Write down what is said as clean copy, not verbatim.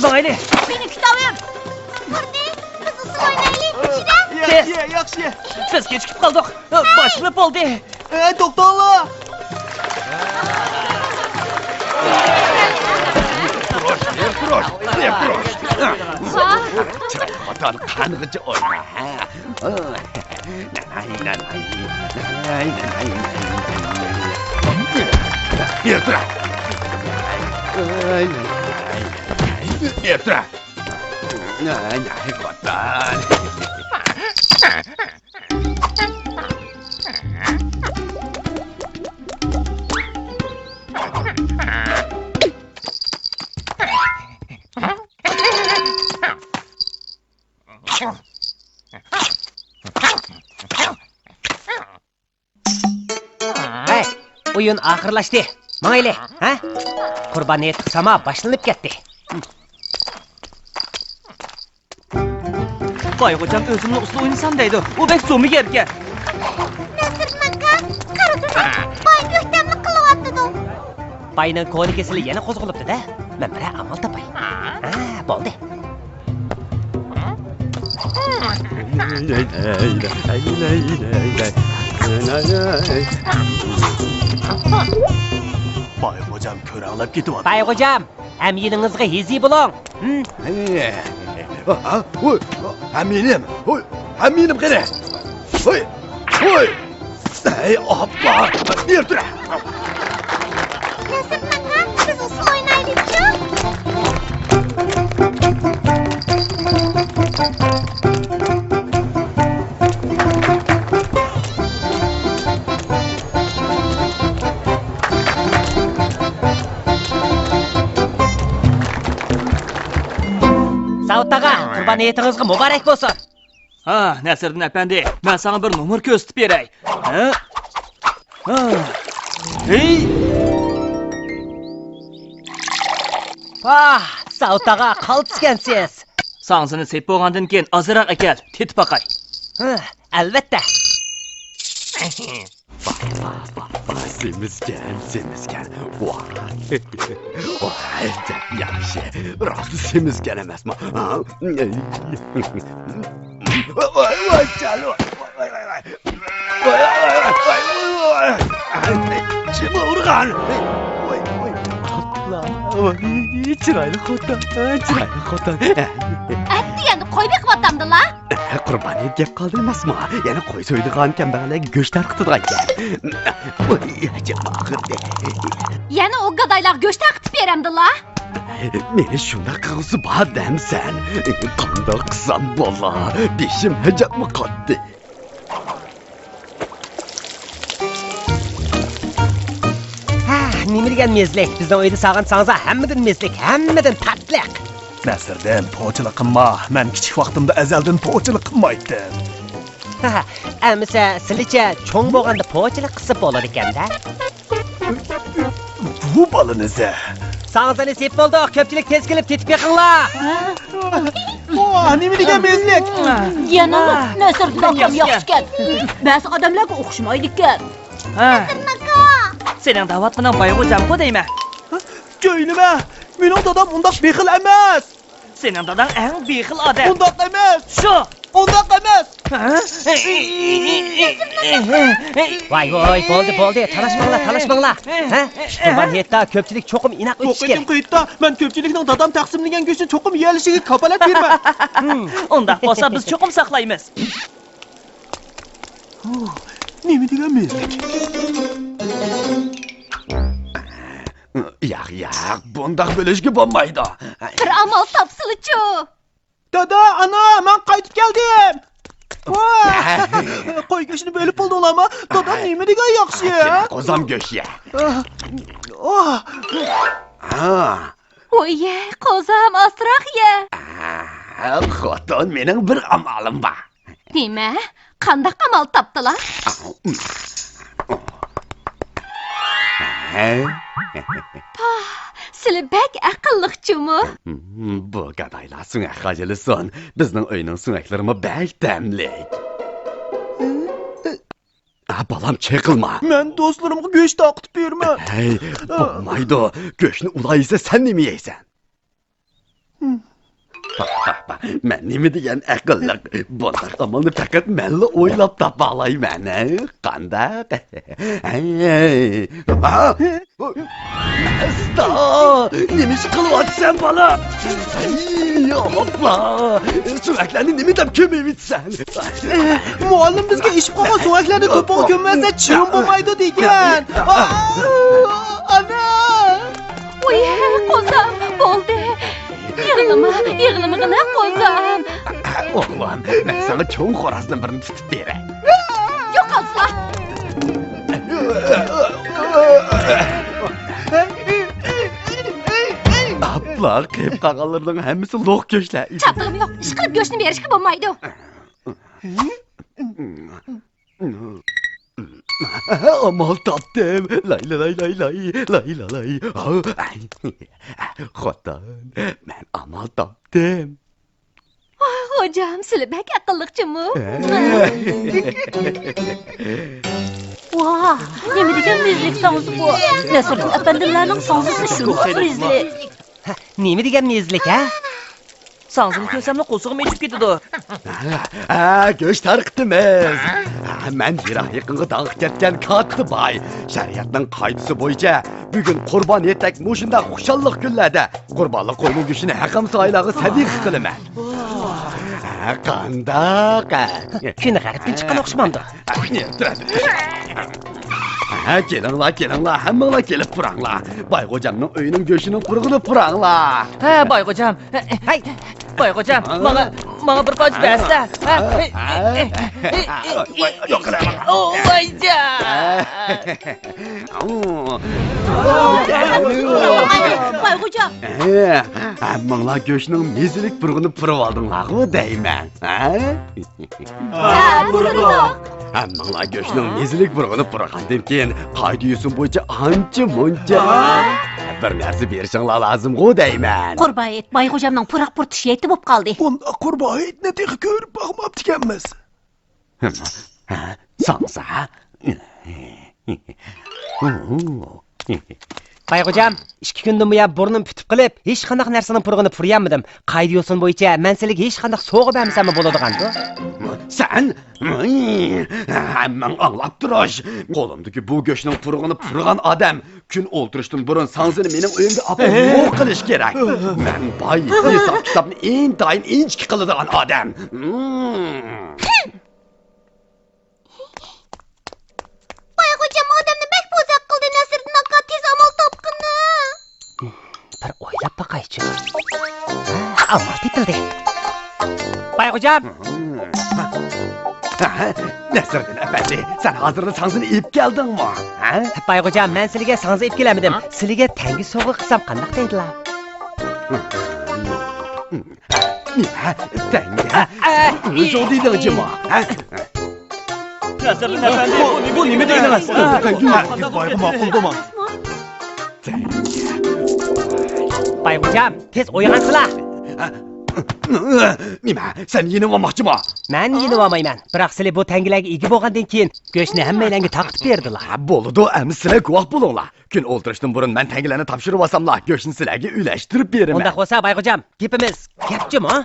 Mayli. Benim kitabım. Hadi, biz usul oynayalım. Ye, yaxşı ye. Biz kechikib qoldik. Boshlanib bo'ldi. To'xtanglar. Proş. Vatan kanıcı oyna. Yeter. Yeter. Vatan. Hey, oyun ahırlaştı. Mayli, ha? Qurbaniyat qilsama boshlanib ketdi. Boyğocam özümle uslu oynasam deydi. O bek so'mi yerga. Nasırman kan, qara tursan, boy göktemni qilyapti-da. Bayning ko'ni kesili yana qo'zg'olibdi-da. Men bir amal topay. Ha, bo'ldi. Boyğocam köranglab ketyapti. Boyğocam, ham yilingizga hezi bo'ling. Haminim qara. Hoy. Ey abla. Yeter. Nasırman kan, biz usul oynayalım-chi. Savut ağa, Qurbaniyatыңizga muborak bo'lsin. Ha, Nasirdin efendi, ben sana bir numar gösterip berey. Ha? Ha. Hey! Savut ağa, qaltiskansiz. Sansını sep boğandın keyin azırak ekel, tetip bakay. Albatta. Semizgen. Vay, yaxshi. Rosti semizgen emasmi? Voy, chalo. Voy. Kim urgan? Chiroyli xotin. Etti yani, qo'y beqyaptamdi-la. Qurbaniyat gap qoldi emasmi? Yana qo'y so'ydigan kambag'allar go'sht tarqitadigan ekan. Yana o gadaylar go'sht taqitib beramdi-la. Meni shunda qilg'isi bor damsan. Qandoq qilsam bola? Beshim hajatmi qotdi. Nima degan mezlik? Bizning uyda sog'insangiz hammadan mezlik, hammadan tatliq. Nasirdan po'chilik qilma. Men kichik vaqtimda azaldan po'chilik qilmaydim. Amisa, sizlarcha cho'ng bo'lganda po'chilik qilsa bo'lar ekan-da. Bu balinize. Sağınıza nasip oldu. Köpçülük tez gelip tetip yakınla. Nima degan mezlik? Yana Nasirdan ham yaxshi ekan. Ba'zi odamlarga o'xshamaydi ekan. Senin davat qilgan boyğocam ku deyman. Jo'ylima. Mening dadam undaq bexil emas. Senin dadan eng bexil odam. Undaq emas. Shu. Undaq emas. Vay bo'ldi. Talashmanglar. Qurbaniyatda köpçülük çokum inak Yo'q o'tishgan. edim qaytda. Men ko'pchilikning dadam taqsimlagan go'shtni cho'qim yeyilishiga kafolat berman. Undaq bo'lsa biz cho'qim saqlaymiz. Nima degan mezlik? Yo'q, bundaq bo'lishga bo'lmaydi. Bir amal topsilichu. Dada, ana, men qaytib keldim. Qo'y go'shtini bo'lib bo'ldinglarmi? Dadam nima degan yaxshi. Qozam go'shti. Oye, qozam astroq ye. Xotin, mening bir amalim bor. Nima? Qanday amal topdilar? Sizlar bek aqlliqchimi? Bu gadaylar sunak hajilisin. Bizning uyning sunaklarimi bek damlik. Balam çekilme. Men do'stlarimga go'sht taqitib berma. Hey, bo'lmaydi. Go'shtni ulaysa sen nima yeysan? Bak, men nima degan aqlliq. Bunday amalni faqat menla o'ylab topa olayman. Qandaq? Asta! Nima ish qilyapsan, bola? Hopla! Suvaklarni nima deb ko'mayapsan? Muallim bizga ish qolgan suvaklarni ko'pon ko'masa chirim bo'lmaydi degan. Ana! Uy, qo'zam, bo'ldi. Yig'lamag'ina qo'zam. O'g'lim, men sana cho'ng xo'rasdan birini tutib beray. Yo'q asla. Abla, qeyb qolganlarning hammasi lo'q go'shtlar. Çatığım yo'q. Ish qilib go'shtni berishga bo'lmaydi. Amal topdim. Lay lay lay lay lay lay lay. Xotin, men amal topdim. Hocam, sizlar bak aqlliqchimi? Vah, nima degan muzlik sovzi bu? Nasriddin afandilarning sovzisi shunday muzli. Nima degan mezlik, ha? Sağzını ko'rsamla qo'sig'im echib ketadi. Go'sht tarqitimiz. Men yiroq yaqinga dag'ib ketgan katta boy. Shariatning qoidasi bo'yicha bugun qurbon etak mushunda xushalliq kunlarda qurbonlik qo'yning go'shtini haqam soylarga sadiq qilaman. Qandaq? Kuni g'arbdan chiqqan o'xshamamdi. Kelinglar, hammanglar kelib turanglar. Boyxo'jamning uyining go'shtini qurg'ini puranglar. Ha, boyxo'jam. Hay, boyxo'jam, menga bir qoch bersa. Yo'q qilaman. Voyja! Boyxo'jam. Hammanglar go'shtning mezilik purg'ini purib oldinglarmi deyman. Hammanglar go'shtning mezilik purg'ini purgandan keyin qoida usul bo'yicha ancha muncha bir narsa berishinglar lozim-ku deyman. Qurban et, boyxo'jamning puraq purtishi yetib bo'lib qoldi. Bunda qurbon etni texi ko'rib boqmabdi ekanmiz. Sansa. Bayxo'jam, 2 kundan buyon burnim putib qilib, hech qanday narsaning purg'ini puryanmadim. Qoida yo'sin bo'yicha men sizlarga hech qanday sog'ib hamsammi bo'ladigan-ku. Sen hammang anglab turish. Qo'limdagi bu go'shtning purg'ini purgan odam kun o'ltirishdan burun sanzini mening uyimga olib yo'q qilish kerak. Men boy hisob kitobni intayin inchki qiladigan odam. Boyxo'jam odamni bak bo'zaq qildi, Nasriddin aka tez amal topqini. Bir o'ylab boqaychi. Amal tetildi. Bayxo'jam, Nasriddin efendi, sen hozirda sanzini ip keldingmi? Bayxo'jam, men sizlarga sanzi ib kelamidim. Sizlarga tangi sovg'a qilsam qanday deydilar? Tanga. O'sha deydingmi? Nasriddin efendi, Bu nima deysiz? Tangi boyga ma'quldimi? Bayxo'jam, tez uyg'onsizlar. Nima? Sen yeni olmoqchimi? Men yeni olmayman. Biroq sizlar bu tangilarga ega bo'lgandan keyin go'shtni hammalarga taqib berdilar. Bo'ldi, endi sizlar guvoh bo'linglar. Kun o'ltirishdan burun men tangilarni topshirib olsamlar, go'shtni sizlarga ulashtirib beraman. Unda bo'lsa, Bayxo'jam, gapimiz gapchimi?